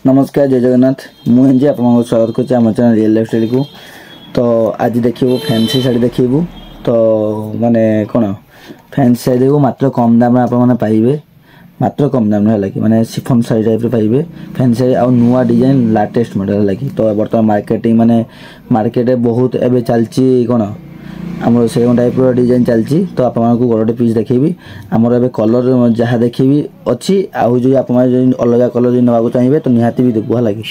नमस्कार जय जगन्नाथ मुझे आप स्वागत कर चैनल रियल लाइफ स्टाइल को। तो आज देखिए फैंसी शाड़ी देखिए तो माने कौन फैंसी शाड़ी देखो मात्र कम दाम आपने पाइबे मात्र कम दाम है लगी माने सिफन शाड़ी टाइप पाइबे फैंसी शाड़ी आ नुआ डिजाइन लाटेस्ट मॉडल लगी। तो बर्तमान मार्केटिंग माने मार्केट बहुत एवं चलती कौन आमर से टाइप डिजाइन चलती। तो आप गोटे पीस देखी आमर ए कलर जहाँ देखी अच्छी आउ जो आप अलग कलर जो नाक चाहिए तो निहाती भी देवु है 10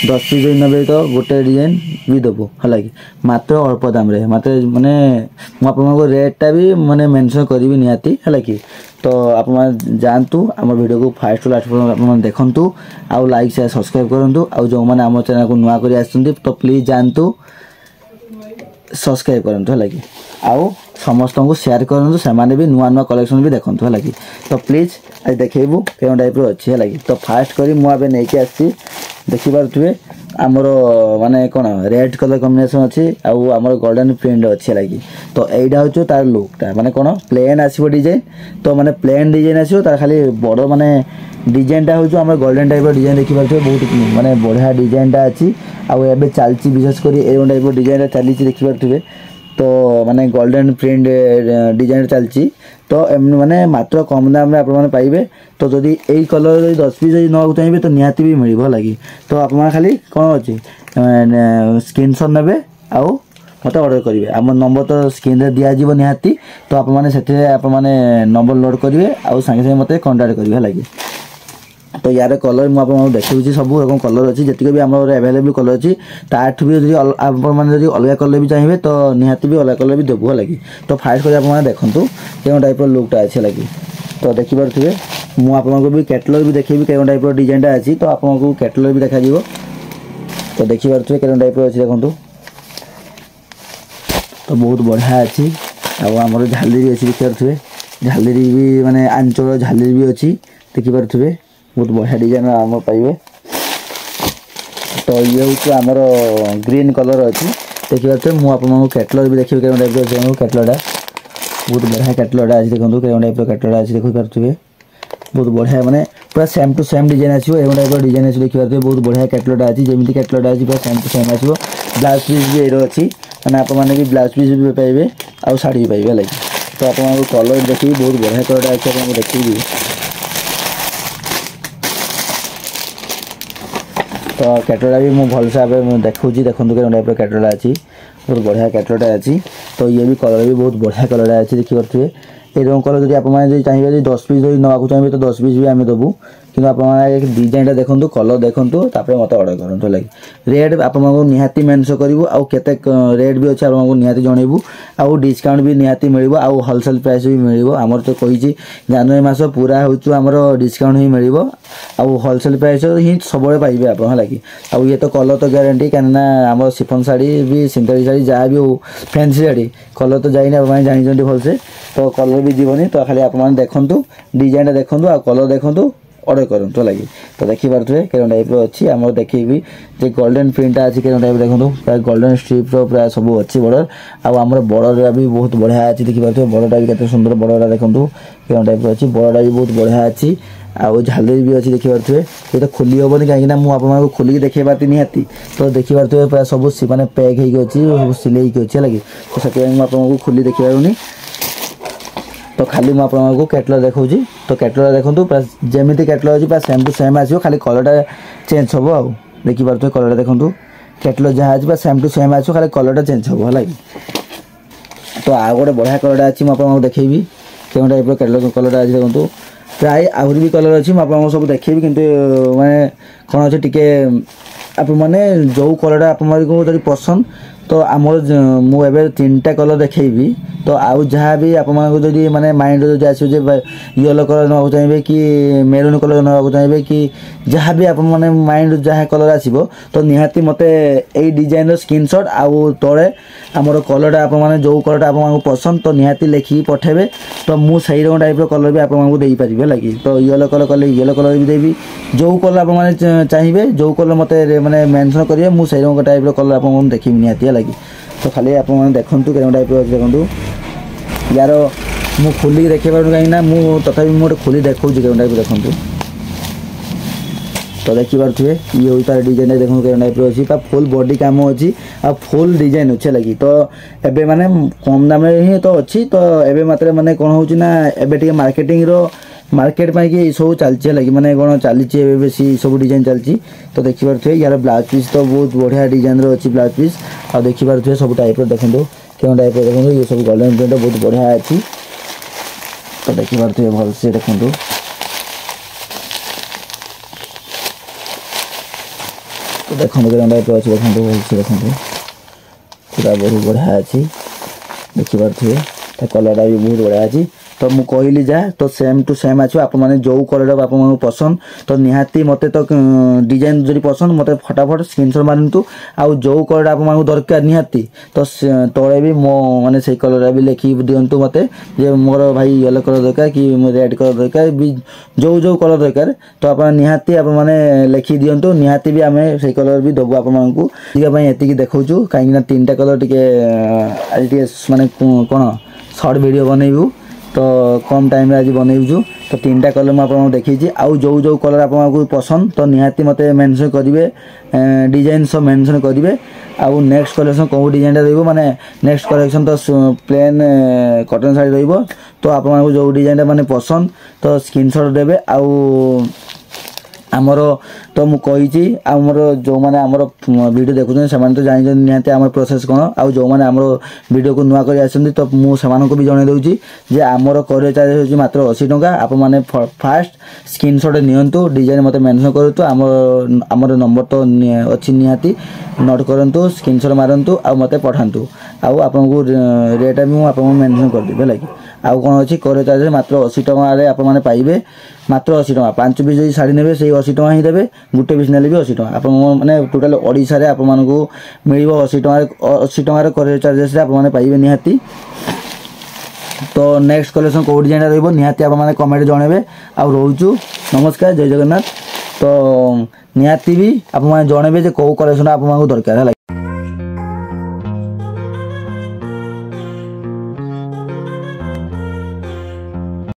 पीस जो ने तो गोटे डिजाइन भी देवु है मात्र अल्प दाम मात्र माने मुझे रेटा भी माने मेंशन करी निहाती है कि। तो आप जातु आम वीडियो को फास्ट टू लास्ट आप देखु आउ लाइक शेयर सब्सक्राइब करूँ आउ जो मैंने आम चैनल को नुआ कर तो प्लीज जातु सब्सक्राइब करूँ है आउ समस्त को शेयर करूँ से भी नुआ नुआ कलेक्शन भी देखु है तो प्लीज आज देखू कौन टाइप अच्छी है तो फास्ट करी मुझे नहीं आसी देखिपे आमर माने कौन रेड कलर कॉम्बिनेशन अच्छी आमर गोल्डन प्रिंट अच्छी लगी। तो यहाँ हूँ तार लुकटा माने कौन प्लेन आसो डिजाइन तो माने प्लेन डिजाइन आसो तार खाली बड़ माने डिजाइनटा हूँ आम गोल्डन टाइप डिजाइन देखिपे बहुत माने बढ़िया डिजाइनटा अच्छी आए चलती विशेषकर ये टाइप डिजाइन चली देखिपे तो माने गोल्डन प्रिंट डिजाइन चलती। तो माने मात्र कम दाम में आप पाइबे। तो जदि यही कलर 10 पीस नाक चाहिए तो निहाती भी मिल लगी। तो आप खाली कौन अच्छी स्क्रीनशॉट नेबे आउ मत ऑर्डर करेंगे आम नंबर तो स्क्रीन रे दिज्व निहाती। तो आप नंबर लोड करेंगे आउ संगे संगे मत कंटाक्ट करेंगे है। तो यार कलर मुझे देखी सब रकम कलर अच्छी जी भी आम एवेलेबल कलर अच्छी ताठ भी जी आपड़ी अलग कलर भी चाहिए तो निहाती भी अलग कलर भी देवु है। तो फाइट कर देखूँ कौन टाइप लुकटा अच्छी लगी। तो देखिपे मुझे भी कैटलग भी देखी कौन टाइप डिजाइनटा अच्छी तो आपको कैटलग भी देखा। तो देखिपे कौन टाइप अच्छी देखूँ तो बहुत बढ़िया अच्छी आमर झालेरी अच्छी देखिपे झालेरी भी माने आंचल झालेरी भी अच्छी देखिपे बहुत बढ़िया डिजाइन आम पाइबे। तो ये हूँ आमर ग्रीन कलर अच्छी देखिए मुझे कैटलग भी देखिए कौन टाइप अच्छे कैटलगटा बहुत बढ़िया कैटलगटा अच्छी देखो कौन टाइप कैटलगटा अच्छी देखिपे बहुत बढ़िया माने पूरा सेम टू सेम डिजाइन आसो एवं टाइप डिजाइन आस देखिए बहुत बढ़िया कैटलगटा अच्छी जमी कैटलगटा अच्छी पूरा सेम टू सेम आसो ब्लाउज पीस भी ये अच्छी मैंने आपने भी ब्लाउज पीस भी पाइबे आउ शाड़ी भी पाइबे लगे। तो आप कलर देखिए बहुत बढ़िया कलर अच्छे आपको देखिए। तो कैटलगटा भी मुझे भलसे देखूँ देखो कौन टाइप कैटलगटा अच्छी बहुत बढ़िया कैटलगटा अच्छी। तो ये भी कलर भी बहुत बढ़िया कलर अच्छी देखिए ये कलर जब आप चाहिए 10 पीस नाक चाहिए तो 10 पीस भी आम देवु कि आप डिजाइनटा देखूँ कलर देखूँ मत ऑर्डर करूँ लगे रेट आपको निहाती मेंशन करूँ आउ केते रेट भी अच्छे आपको निहाती जनइबू आउ डिस्काउंट भी निहाती मिल आउ होलसेल प्राइस भी मिल आमर तो कही जनवरी मास पूरा हूँ आमर डिस्काउंट ही मिल आउ होलसेल प्राइस ही सब पाइबे आप लगे। आउ ये तो कलर तो ग्यारंटी कहीं आम सिफन शाड़ी भी सिंथेटिक शाड़ी जहाँ भी हो फैंसी शाड़ी कलर तो जाइए आप जानते भलसे तो कलर भी जीवनी। तो खाली आप देखूँ डिजाइनटा देखूँ आ कलर देखूँ ऑर्डर करूँ तो लगे। तो देखिपे कौन टाइप अच्छी आम देखी जो गोल्डन प्रिंटा अच्छी कौन टाइप देखूँ प्राय गोल्डन स्ट्रिप प्राय सब अच्छी बॉर्डर आमर बॉर्डर भी बहुत बढ़िया अच्छी देखिपे बॉर्डरटा भी केते सुंदर बॉर्डरटा देखूँ कौन टाइप अच्छी बॉर्डरटा भी बहुत बढ़िया अच्छी आउ झालेरी भी अच्छी देखिपे ये तो खोली हेनी कहीं मुझे खोलिक देखी पाती निहाती। तो देखिपे प्राय सब मैंने पैक हो सिले अच्छी लगे तो से मुझे खोली देखी पारूनी। तो खाली मुझे कैटलग देखा तो कैटलग देखूँ जमी कैटलग अच्छी पूरा सेम टू सेम आसो खाली कलरटा चेंज हम आउ देखिपे कलरटा देखूँ कैटलग जहाँ अच्छी सेम टू सेम आसो खाली कलरटा चेंज हम है। तो आउ गोटे बढ़िया कलरटा अच्छी मुझे देखी कौन टाइप कैटलग कलरटा अच्छी देखूँ प्राय आहरी भी कलर अच्छी मुझे सब देखी कि मैंने कौन अच्छे टी आप मैंने जो कलरटा आप पसंद तो आमर मुझे 3टा कलर देखी। तो आउ जहाँ भी आप माने माइंड जो आसो येलो कलर नाक चाहिए कि मेरून कलर नाक चाहिए कि जहाँ भी आप माने माइंड जहाँ कलर आसो तो निहाती मत यही डिजाइन स्क्रीनशॉट आउ तले आमर कलरटा आप जो कलरटा आपको पसंद तो निहाती लिखिकी पठेबे तो मुझे टाइप कलर भी आपको दे पारे लगे। तो येलो कलर कले येलो कलर भी देवी जो कलर आप चाहिए जो कलर मत मैंने मेंशन करेंगे मुझे टाइप कलर आपको देखी निहाती लगे। तो खाली आप देखूँ कौन टाइप देखूँ यार मु खोलिक देखी पार कहीं मुझे तथा मुझे खोली देखा कौन टाइप देखूँ तो देखिपे ये हूँ तार डिजाइन देखो टाइप अच्छी फुल बॉडी काम अच्छी आ फुल डिजाइन अच्छे लगी तो एबे माने कम दाम ही तो अच्छी तो एबे मात्र माने कौन हो एबे मार्केटिंग रो मार्केट पाई कि सब चलती लगी माने कौन चली बेसी सब डिजाइन चलती तो देखिपे यार ब्लाउज पीस तो बहुत बढ़िया डिजाइन अच्छी ब्लाउज पीस आ देखिपे सब टाइप देखो क्यों टाइप देखो ये सब गोल्डन प्रिंट बहुत बढ़िया अच्छी तो देखिपे भलसे देखो तो देखो टाइप अच्छे देखो भलसे देखो पूरा बहुत बढ़िया अच्छी देखिपे कलर भी बहुत बढ़िया अच्छी तो मु कहली जा तो सेम टू सेम आछो आप माने जो कलर आप माने पसंद तो निहाती मते तो डिजाइन जरी पसंद मते फटाफट स्क्रीनशॉट मारंतु आ जो कलर आप माने दरकार निहाती तो तळे भी मो माने से कलर भी लिखि दियंतु मते जे मोर भाई येलो कलर दरकार कि रेड कलर दरकार भी जो कलर दरकार तो आप निहाती आप माने लिखि दियंतु निहाती भी आमे से कलर भी दबो आप मानकु दिया पई एति की देखौछु काई ना तीनटा कलर टिके आज टिके माने कोन शॉर्ट वीडियो बनैबु तो कम टाइम आज बनैबु तो तीनटा कलर मैं आपको देखी आउ जो कलर आपको पसंद तो निहाती मते मेंशन करेंगे डिजाइन सब मेंशन करेंगे आउ नेक्स्ट कलेक्शन कौ डिजाइन रही माने नेक्स्ट कलेक्शन तो प्लेन कॉटन साड़ी रही तो आपको जो डिजाइन माने पसंद तो स्क्रीनशॉट देवे आउ आमर तो मुझे आमर जो मैंने आमर वीडियो देखुं से तो जानी निहाती आम प्रोसेस कौन आउ जो मैंने आम वीडियो को नुआ कर आसती तो मुझे भी जन दूसरी जे आमर कोरियर चार्ज हो मात्र 80 टंका आप मैंने फास्ट स्क्रीनशॉट नियंतु डिजाइन मत मेंशन करूँ आमर नंबर तो अच्छी निहाती नोट करूँ स्क्रीनशॉट मारंतु आ मते पठातु आउ आपको रेट भी मुझे मेंशन करदेवी है कि आउ कौन अच्छी कोरियर चार्ज मात्र 80 टंका आप मैंने पाइबे मात्र 80 टंका 5 पीस जो शाड़ी ने से 80 टंका ही देवे गोटे पीस ने भी 80 टंका आप मैंने टोटाल ओडिशा रे आप मानकु मिलिबो 80 टंका कोरियर चार्जेस आप मैंने पाइबे निहाती तो नेक्स्ट कलेक्शन कौ डिजाइन रहिबो निहाती आप मैंने कमेंट जणेबे आ रोचु नमस्कार जय जगन्नाथ तो निहाती भी आप मैंने जणेबे जे कौ कलेक्शन आप दरकार है।